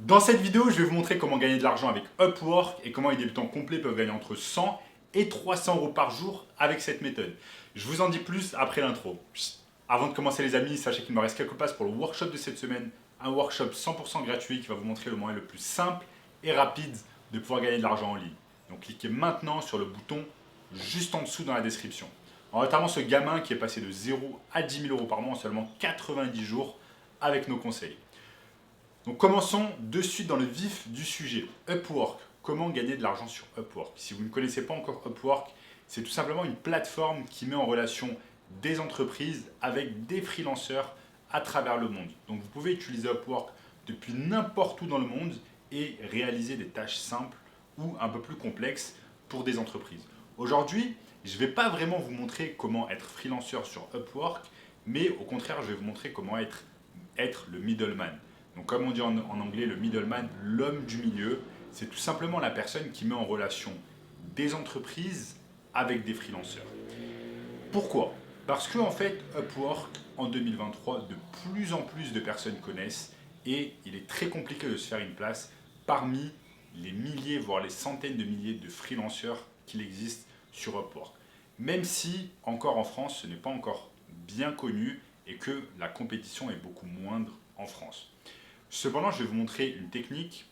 Dans cette vidéo, je vais vous montrer comment gagner de l'argent avec Upwork et comment les débutants complets peuvent gagner entre 100 et 300 euros par jour avec cette méthode. Je vous en dis plus après l'intro. Avant de commencer les amis, sachez qu'il me reste quelques places pour le workshop de cette semaine, un workshop 100% gratuit qui va vous montrer le moyen le plus simple et rapide de pouvoir gagner de l'argent en ligne. Donc cliquez maintenant sur le bouton juste en dessous dans la description. En notamment ce gamin qui est passé de 0 à 10 000 euros par mois en seulement 90 jours avec nos conseils. Donc commençons de suite dans le vif du sujet. Upwork, comment gagner de l'argent sur Upwork? Si vous ne connaissez pas encore Upwork, c'est tout simplement une plateforme qui met en relation des entreprises avec des freelanceurs à travers le monde. Donc vous pouvez utiliser Upwork depuis n'importe où dans le monde et réaliser des tâches simples ou un peu plus complexes pour des entreprises. Aujourd'hui, je ne vais pas vraiment vous montrer comment être freelanceur sur Upwork, mais au contraire, je vais vous montrer comment être le middleman. Donc comme on dit en anglais, le middleman, l'homme du milieu, c'est tout simplement la personne qui met en relation des entreprises avec des freelanceurs. Pourquoi? Parce que en fait, Upwork, en 2023, de plus en plus de personnes connaissent et il est très compliqué de se faire une place parmi les milliers, voire les centaines de milliers de freelanceurs qu'il existe sur Upwork. Même si, encore en France, ce n'est pas encore bien connu et que la compétition est beaucoup moindre en France. Cependant, je vais vous montrer une technique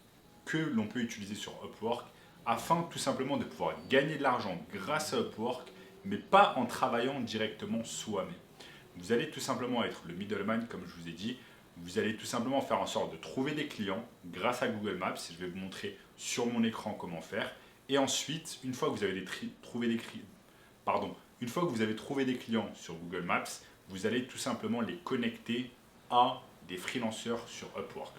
que l'on peut utiliser sur Upwork afin tout simplement de pouvoir gagner de l'argent grâce à Upwork, mais pas en travaillant directement soi-même. Vous allez tout simplement être le middleman, comme je vous ai dit. Vous allez tout simplement faire en sorte de trouver des clients grâce à Google Maps. Je vais vous montrer sur mon écran comment faire. Et ensuite, une fois que vous avez trouvé des clients sur Google Maps, vous allez tout simplement les connecter à des freelanceurs sur Upwork.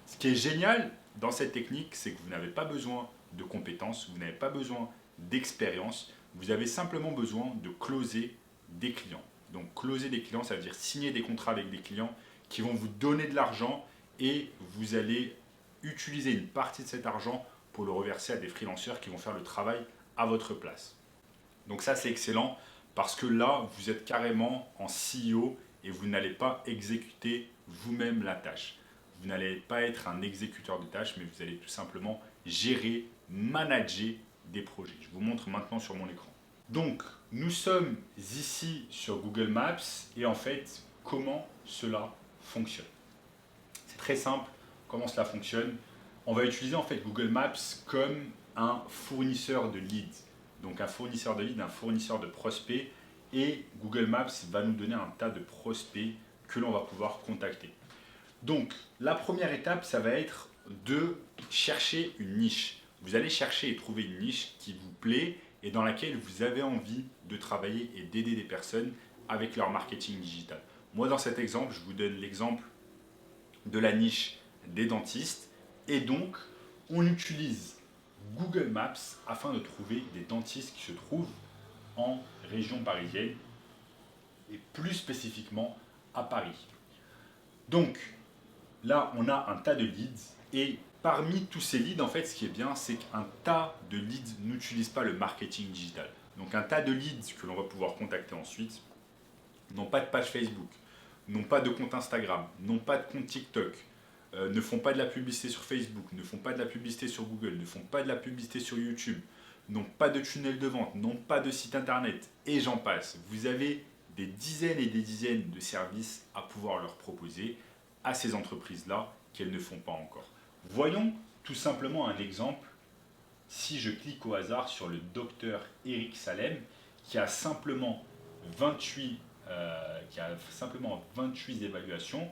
Ce qui est génial dans cette technique, c'est que vous n'avez pas besoin de compétences, vous n'avez pas besoin d'expérience, vous avez simplement besoin de closer des clients. Donc closer des clients, ça veut dire signer des contrats avec des clients qui vont vous donner de l'argent et vous allez utiliser une partie de cet argent pour le reverser à des freelanceurs qui vont faire le travail à votre place. Donc ça c'est excellent parce que là vous êtes carrément en CEO et vous n'allez pas exécuter vous-même la tâche. Vous n'allez pas être un exécuteur de tâches, mais vous allez tout simplement gérer, manager des projets. Je vous montre maintenant sur mon écran. Donc, nous sommes ici sur Google Maps et en fait, comment cela fonctionne? C'est très simple, comment cela fonctionne. On va utiliser en fait Google Maps comme un fournisseur de leads. Donc un fournisseur de leads, un fournisseur de prospects et Google Maps va nous donner un tas de prospects que l'on va pouvoir contacter. Donc, la première étape, ça va être de chercher une niche. Vous allez chercher et trouver une niche qui vous plaît et dans laquelle vous avez envie de travailler et d'aider des personnes avec leur marketing digital. Moi, dans cet exemple, je vous donne l'exemple de la niche des dentistes. Et donc, on utilise Google Maps afin de trouver des dentistes qui se trouvent en région parisienne et plus spécifiquement à Paris. Donc, là, on a un tas de leads et parmi tous ces leads, en fait, ce qui est bien, c'est qu'un tas de leads n'utilise pas le marketing digital. Donc, un tas de leads que l'on va pouvoir contacter ensuite n'ont pas de page Facebook, n'ont pas de compte Instagram, n'ont pas de compte TikTok, ne font pas de la publicité sur Facebook, ne font pas de la publicité sur Google, ne font pas de la publicité sur YouTube, n'ont pas de tunnel de vente, n'ont pas de site internet et j'en passe. Vous avez des dizaines et des dizaines de services à pouvoir leur proposer à ces entreprises-là qu'elles ne font pas encore. Voyons tout simplement un exemple. Si je clique au hasard sur le docteur Eric Salem, qui a simplement 28 évaluations,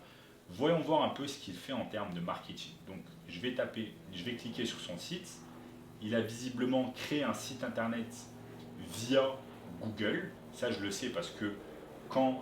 voyons voir un peu ce qu'il fait en termes de marketing. Donc je vais cliquer sur son site. Il a visiblement créé un site internet via Google. Ça je le sais parce que quand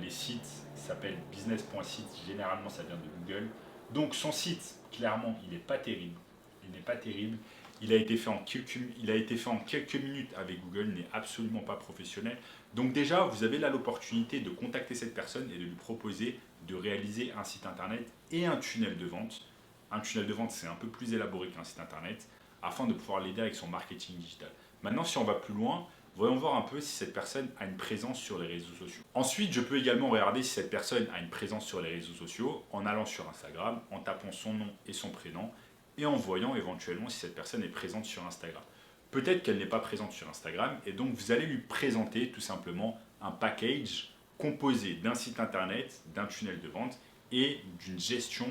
les sites s'appellent business.site, généralement ça vient de Google. Donc son site, clairement, il n'est pas terrible. Il n'est pas terrible. Il a été fait en quelques minutes avec Google, n'est absolument pas professionnel. Donc déjà, vous avez là l'opportunité de contacter cette personne et de lui proposer de réaliser un site internet et un tunnel de vente. Un tunnel de vente, c'est un peu plus élaboré qu'un site internet, afin de pouvoir l'aider avec son marketing digital. Maintenant, si on va plus loin, Voyons voir un peu si cette personne a une présence sur les réseaux sociaux. Ensuite, je peux également regarder si cette personne a une présence sur les réseaux sociaux en allant sur Instagram, en tapant son nom et son prénom et en voyant éventuellement si cette personne est présente sur Instagram. Peut-être qu'elle n'est pas présente sur Instagram et donc vous allez lui présenter tout simplement un package composé d'un site internet, d'un tunnel de vente et d'une gestion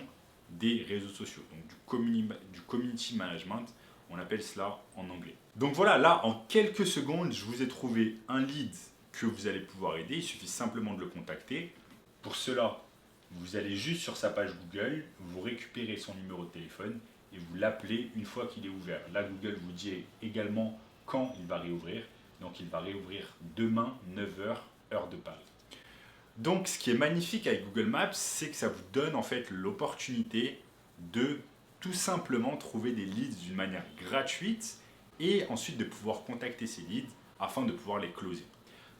des réseaux sociaux, donc du community management, on appelle cela en anglais. Donc voilà, là en quelques secondes, je vous ai trouvé un lead que vous allez pouvoir aider, il suffit simplement de le contacter. Pour cela, vous allez juste sur sa page Google, vous récupérez son numéro de téléphone et vous l'appelez une fois qu'il est ouvert. Là, Google vous dit également quand il va réouvrir, donc il va réouvrir demain 9h, heure de Paris. Donc ce qui est magnifique avec Google Maps, c'est que ça vous donne en fait l'opportunité de tout simplement trouver des leads d'une manière gratuite et ensuite de pouvoir contacter ces leads afin de pouvoir les closer.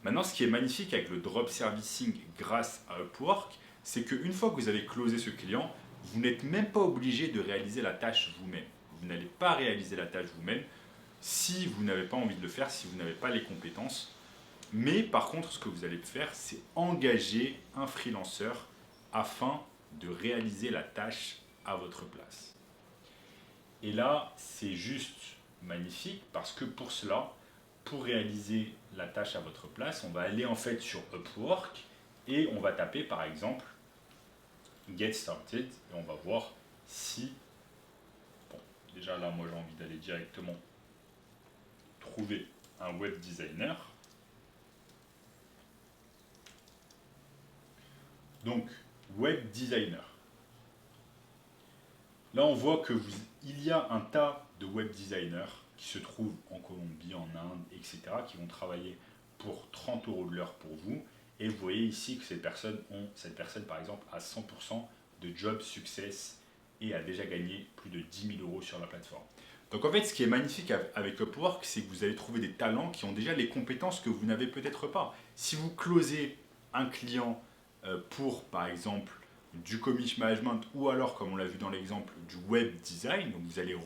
Maintenant, ce qui est magnifique avec le drop servicing grâce à Upwork, c'est qu'une fois que vous avez closé ce client, vous n'êtes même pas obligé de réaliser la tâche vous-même. Vous n'allez pas réaliser la tâche vous-même si vous n'avez pas envie de le faire, si vous n'avez pas les compétences. Mais par contre, ce que vous allez faire, c'est engager un freelanceur afin de réaliser la tâche à votre place. Et là, c'est juste magnifique parce que pour cela, pour réaliser la tâche à votre place, on va aller en fait sur Upwork et on va taper par exemple Get Started et on va voir si, bon, déjà là, moi j'ai envie d'aller directement trouver un web designer. Donc, web designer. Là, on voit qu'il y a un tas de web designers qui se trouvent en Colombie, en Inde, etc., qui vont travailler pour 30 € de l'heure pour vous. Et vous voyez ici que cette personne, par exemple, a 100% de job success et a déjà gagné plus de 10 000 € sur la plateforme. Donc en fait, ce qui est magnifique avec Upwork, c'est que vous allez trouver des talents qui ont déjà les compétences que vous n'avez peut-être pas. Si vous closez un client pour, par exemple, du community management ou alors, comme on l'a vu dans l'exemple, du web design, donc vous allez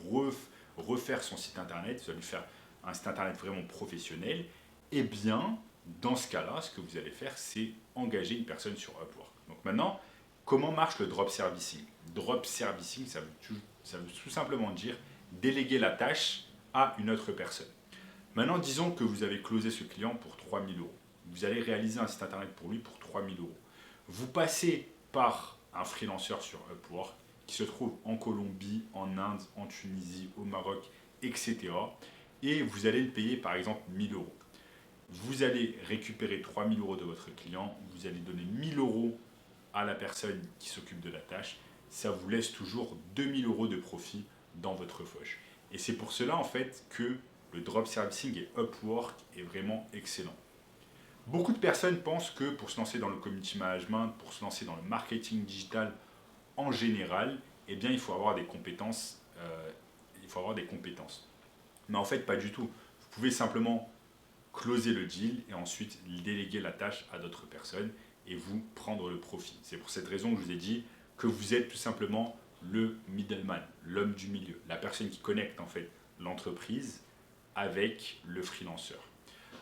refaire son site internet, vous allez faire un site internet vraiment professionnel, et bien, dans ce cas-là, ce que vous allez faire, c'est engager une personne sur Upwork. Donc maintenant, comment marche le drop servicing? Drop servicing, ça veut tout simplement dire déléguer la tâche à une autre personne. Maintenant, disons que vous avez closé ce client pour 3 000 €. Vous allez réaliser un site internet pour lui pour 3 000 €. Vous passez par un freelanceur sur Upwork qui se trouve en Colombie, en Inde, en Tunisie, au Maroc, etc. Et vous allez le payer par exemple 1 000 €. Vous allez récupérer 3 000 € de votre client, vous allez donner 1 000 € à la personne qui s'occupe de la tâche. Ça vous laisse toujours 2 000 € de profit dans votre poche. Et c'est pour cela en fait que le drop servicing et Upwork est vraiment excellent. Beaucoup de personnes pensent que pour se lancer dans le community management, pour se lancer dans le marketing digital en général, eh bien, il faut avoir des compétences. Mais en fait, pas du tout. Vous pouvez simplement closer le deal et ensuite déléguer la tâche à d'autres personnes et vous prendre le profit. C'est pour cette raison que je vous ai dit que vous êtes tout simplement le middleman, l'homme du milieu, la personne qui connecte en fait l'entreprise avec le freelanceur.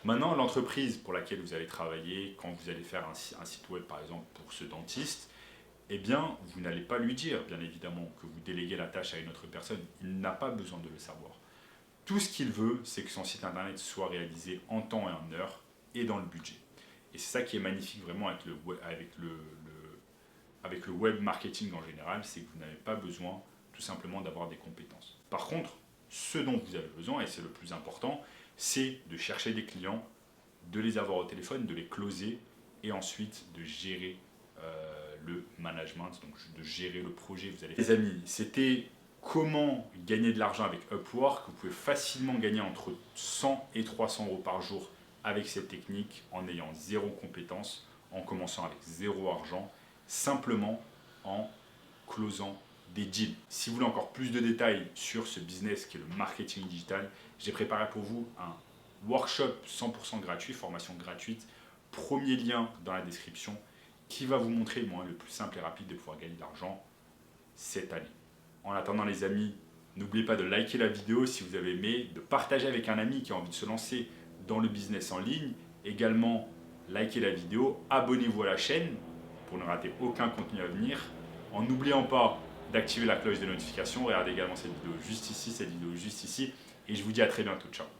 Maintenant, l'entreprise pour laquelle vous allez travailler, quand vous allez faire un site web par exemple pour ce dentiste, eh bien, vous n'allez pas lui dire, bien évidemment, que vous déléguez la tâche à une autre personne. Il n'a pas besoin de le savoir. Tout ce qu'il veut, c'est que son site internet soit réalisé en temps et en heure et dans le budget. Et c'est ça qui est magnifique vraiment avec le web marketing en général, c'est que vous n'avez pas besoin tout simplement d'avoir des compétences. Par contre, ce dont vous avez besoin, et c'est le plus important, c'est de chercher des clients, de les avoir au téléphone, de les closer et ensuite de gérer le management, donc de gérer le projet. Les amis, c'était comment gagner de l'argent avec Upwork. Vous pouvez facilement gagner entre 100 et 300 € par jour avec cette technique en ayant zéro compétence, en commençant avec zéro argent, simplement en closant des deals. Si vous voulez encore plus de détails sur ce business qui est le marketing digital, j'ai préparé pour vous un workshop 100% gratuit, formation gratuite, premier lien dans la description, qui va vous montrer le moyen le plus simple et rapide de pouvoir gagner de l'argent cette année. En attendant les amis, n'oubliez pas de liker la vidéo si vous avez aimé, de partager avec un ami qui a envie de se lancer dans le business en ligne. Également, likez la vidéo, abonnez-vous à la chaîne pour ne rater aucun contenu à venir. En n'oubliant pas d'activer la cloche de notification. Regardez également cette vidéo juste ici, et je vous dis à très bientôt. Ciao.